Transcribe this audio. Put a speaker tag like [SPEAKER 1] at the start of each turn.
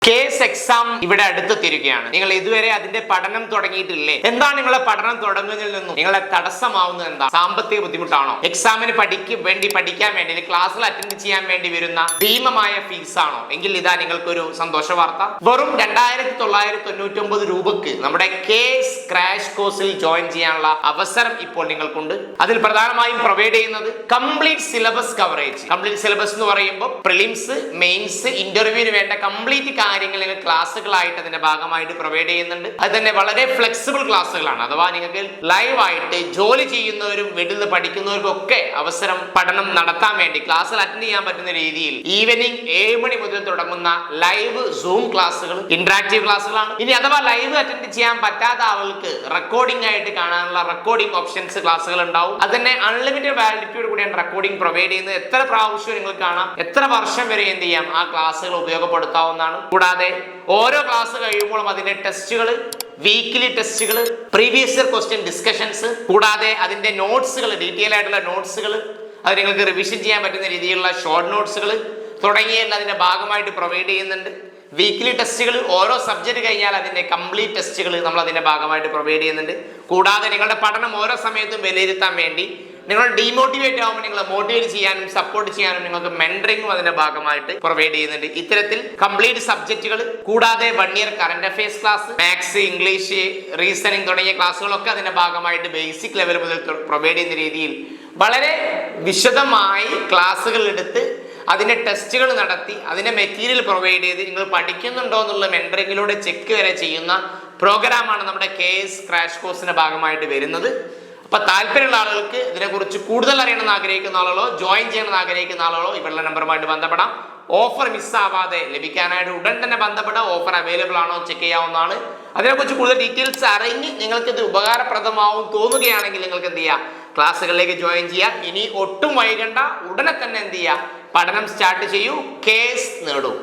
[SPEAKER 1] Case exam ഇവിടെ അടുത്തെത്തിയിരിക്കുകയാണ്. നിങ്ങൾ ഇതുവരെ അതിന്റെ പഠനം തുടങ്ങിയിട്ടില്ലേ? എന്താണ് നിങ്ങളെ പഠനം തുടങ്ങുന്നതിൽ നിന്നും നിങ്ങളെ തടസ്സമാവുന്നത്? എന്താ? സാമ്പത്തിക ബുദ്ധിമുട്ടാണോ? എക്സാമിന് പഠിക്കാൻ വേണ്ടി ക്ലാസ്സിൽ അറ്റൻഡ് ചെയ്യാൻ വേണ്ടി വരുന്ന ഭീമമായ ഫീസ് ആണോ? എങ്കിൽ ഇതാ നിങ്ങൾക്കൊരു സന്തോഷ വാർത്ത. വെറും 2999 രൂപക്ക് നമ്മുടെ കേസ് ക്രാഷ് കോഴ്സിൽ ജോയിൻ ചെയ്യാനുള്ള അവസരം ഇപ്പോൾ നിങ്ങൾക്കുണ്ട്. അതിൽ പ്രധാനമായും പ്രൊവൈഡ് ചെയ്യുന്നത് complete syllabus coverage. Complete syllabus എന്ന് പറയുമ്പോൾ പ്രിലിംസ്, മെയിൻസ്, ഇന്റർവ്യൂവിന് വേണ്ട കംപ്ലീറ്റ് കാര്യങ്ങൾ നിങ്ങൾ ക്ലാസ്സുകളായിട്ട് അതിന്റെ ഭാഗമായിട്ട് പ്രൊവൈഡ് ചെയ്യുന്നുണ്ട്. അത് തന്നെ വളരെ ഫ്ലെക്സിബിൾ ക്ലാസ്സുകളാണ്. അഥവാ നിങ്ങൾക്ക് ലൈവായിട്ട് ജോലി ചെയ്യുന്നവരും വീട്ടിൽ നിന്ന് പഠിക്കുന്നവർക്കും ഒക്കെ അവസരം പഠനം നടത്താൻ വേണ്ടി ക്ലാസ്സിൽ അറ്റൻഡ് ചെയ്യാൻ പറ്റുന്ന രീതിയിൽ ഈവനിങ് 7 മണി മുതൽ തുടങ്ങുന്ന ലൈവ് സൂം ക്ലാസ്സുകൾ, ഇന്ററാക്റ്റീവ് ക്ലാസ്സുകളാണ്. ഇനി അഥവാ ലൈവ് അറ്റൻഡ് ചെയ്യാൻ പറ്റാത്ത ആളുകൾക്ക് റെക്കോർഡിംഗ് ആയിട്ട് കാണാനുള്ള റെക്കോർഡിംഗ് ഓപ്ഷൻസ് ക്ലാസ്സുകൾ ഉണ്ടാവും. അത് തന്നെ അൺലിമിറ്റഡ് വാലിഡിറ്റിയോട് കൂടിയാണ് റെക്കോർഡിംഗ് പ്രൊവൈഡ് ചെയ്യുന്നത്. എത്ര പ്രാവശ്യം നിങ്ങൾ കാണാം, എത്ര വർഷം വരെ എന്ത് ചെയ്യാം, ആ ക്ലാസ്സുകൾ ഉപയോഗപ്പെടുത്താവുന്നതാണ്. കൂടാതെ ഓരോ ക്ലാസ് കഴിയുമ്പോഴും അതിന്റെ ടെസ്റ്റുകൾ, വീക്കിലി ടെസ്റ്റുകൾ, പ്രീവിയസ് ഇയർ ക്വസ്റ്റ്യൻ ഡിസ്കഷൻസ്, കൂടാതെ അതിന്റെ നോട്ട്സുകൾ, ഡീറ്റെയിൽ ആയിട്ടുള്ള നോട്ട്സുകൾ, അത് നിങ്ങൾക്ക് റിവിഷൻ ചെയ്യാൻ പറ്റുന്ന രീതിയിലുള്ള ഷോർട്ട് നോട്ട്സുകൾ തുടങ്ങിയെല്ലാം അതിന്റെ ഭാഗമായിട്ട് പ്രൊവൈഡ് ചെയ്യുന്നുണ്ട്. വീക്കിലി ടെസ്റ്റുകൾ, ഓരോ സബ്ജക്ട് കഴിഞ്ഞാൽ അതിന്റെ കംപ്ലീറ്റ് ടെസ്റ്റുകൾ നമ്മൾ അതിന്റെ ഭാഗമായിട്ട് പ്രൊവൈഡ് ചെയ്യുന്നുണ്ട്. കൂടാതെ നിങ്ങളുടെ പഠനം ഓരോ സമയത്തും വിലയിരുത്താൻ വേണ്ടി, നിങ്ങൾ ഡീമോട്ടിവേറ്റ് ആകുമ്പോൾ നിങ്ങളെ മോട്ടിവേറ്റ് ചെയ്യാനും സപ്പോർട്ട് ചെയ്യാനും നിങ്ങൾക്ക് മെന്ററിംഗും അതിന്റെ ഭാഗമായിട്ട് പ്രൊവൈഡ് ചെയ്യുന്നുണ്ട്. ഇത്തരത്തിൽ കംപ്ലീറ്റ് സബ്ജക്റ്റുകൾ, കൂടാതെ 1 year current affairs class, maths, English, reasoning തുടങ്ങിയ ക്ലാസ്സുകളൊക്കെ അതിന്റെ ഭാഗമായിട്ട് ബേസിക് ലെവൽ മുതൽ പ്രൊവൈഡ് ചെയ്യുന്ന രീതിയിൽ വളരെ വിശദമായി ക്ലാസ്സുകൾ എടുത്ത് അതിന്റെ ടെസ്റ്റുകൾ നടത്തി അതിന്റെ മെറ്റീരിയൽ പ്രൊവൈഡ് ചെയ്ത് നിങ്ങൾ പഠിക്കുന്നുണ്ടോ എന്നുള്ള മെന്ററിംഗിലൂടെ ചെക്ക് വരെ ചെയ്യുന്ന പ്രോഗ്രാമാണ് നമ്മുടെ കേസ് ക്രാഷ് കോഴ്സിന്റെ ഭാഗമായിട്ട് വരുന്നത്. അപ്പൊ താല്പര്യമുള്ള ആളുകൾക്ക്, ഇതിനെക്കുറിച്ച് കൂടുതൽ അറിയണമെന്ന് ആഗ്രഹിക്കുന്ന ആളുകളോ ജോയിൻ ചെയ്യണമെന്ന് ആഗ്രഹിക്കുന്ന ആളുകളോ ഇവരുടെ നമ്പറുമായിട്ട് ബന്ധപ്പെടാം. ഓഫർ മിസ്സാവാതെ ലഭിക്കാനായിട്ട് ഉടൻ തന്നെ ബന്ധപ്പെടാം. ഓഫർ അവൈലബിൾ ആണോ ചെക്ക് ചെയ്യാവുന്നതാണ്. അതിനെക്കുറിച്ച് കൂടുതൽ ഡീറ്റെയിൽസ് അറിഞ്ഞ് നിങ്ങൾക്ക് ഇത് ഉപകാരപ്രദമാവും തോന്നുകയാണെങ്കിൽ നിങ്ങൾക്ക് എന്ത് ചെയ്യാം, ക്ലാസ്സുകളിലേക്ക് ജോയിൻ ചെയ്യാം. ഇനി ഒട്ടും വൈകണ്ട, ഉടനെ തന്നെ എന്ത് ചെയ്യുക, പഠനം സ്റ്റാർട്ട് ചെയ്യൂ, കേസ് നേടൂ.